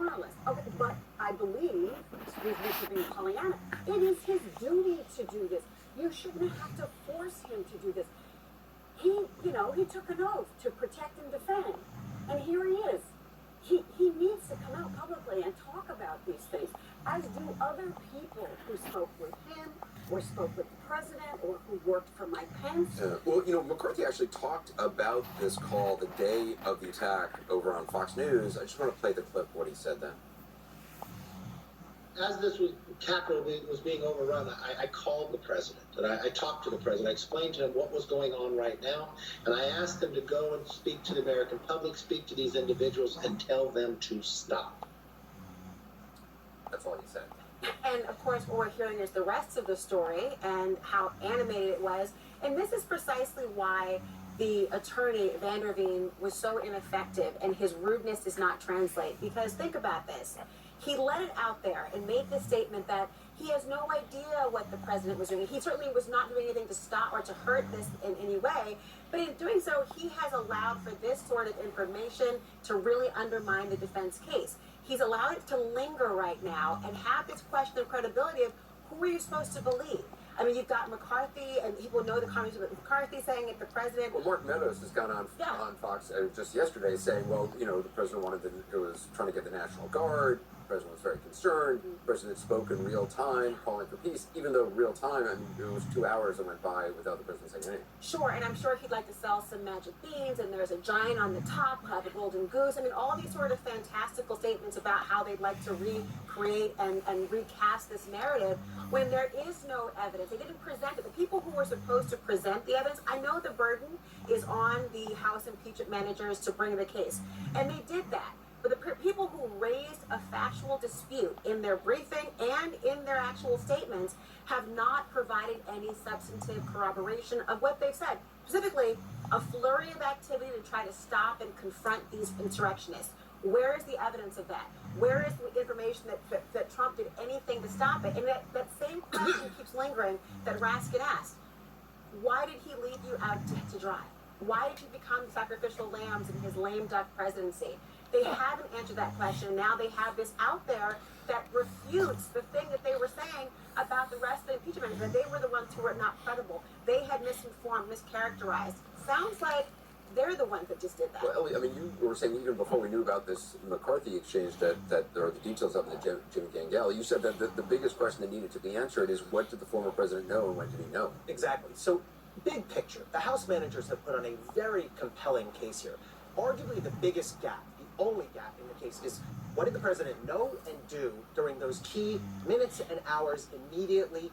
ownerless. Okay, but I believe, excuse me for being Pollyanna, it is his duty to do this. You shouldn't have to force him to do this. He took an oath to protect and defend. And here he is. He needs to come out publicly and talk about these things, as do other people who spoke with him, or spoke with the president, or who worked for Mike Pence. Well, McCarthy actually talked about this call the day of the attack over on Fox News. I just want to play the clip of what he said then. As this Capitol was being overrun, I called the president, and I talked to the president. I explained to him what was going on right now, and I asked him to go and speak to the American public, speak to these individuals, and tell them to stop. That's all he said. And of course, what we're hearing is the rest of the story and how animated it was. And this is precisely why the attorney, Van der Veen, was so ineffective, and his rudeness does not translate. Because think about this. He let it out there and made the statement that he has no idea what the president was doing. He certainly was not doing anything to stop or to hurt this in any way. But in doing so, he has allowed for this sort of information to really undermine the defense case. He's allowed it to linger right now and have this question of credibility of who are you supposed to believe? I mean, you've got McCarthy, and people know the comments of McCarthy saying it, the president. Well, Mark Meadows has gone on Fox just yesterday saying, well, the president was trying to get the National Guard. The president was very concerned. The president spoke in real time, calling for peace, even though real time, it was 2 hours that went by without the president saying anything. Sure, and I'm sure he'd like to sell some magic beans, and there's a giant on the top, the golden goose. I mean, all these sort of fantastical statements about how they'd like to recreate and recast this narrative when there is no evidence. They didn't present it. The people who were supposed to present the evidence, I know the burden is on the House impeachment managers to bring the case, and they did that. But the people who raised a factual dispute in their briefing and in their actual statements have not provided any substantive corroboration of what they've said. Specifically, a flurry of activity to try to stop and confront these insurrectionists. Where is the evidence of that? Where is the information that Trump did anything to stop it? And that same question keeps lingering that Raskin asked. Why did he leave you out to dry? Why did you become sacrificial lambs in his lame duck presidency? They haven't answered that question, and now they have this out there that refutes the thing that they were saying about the rest of the impeachment, that they were the ones who were not credible. They had misinformed, mischaracterized. Sounds like they're the ones that just did that. Well, Ellie, I mean, you were saying even before we knew about this McCarthy exchange that there are the details of it, Jimmy Gangel, you said that the biggest question that needed to be answered is what did the former president know and when did he know? Exactly. So, big picture, the House managers have put on a very compelling case here. Arguably the biggest gap, the only gap in the case is what did the president know and do during those key minutes and hours immediately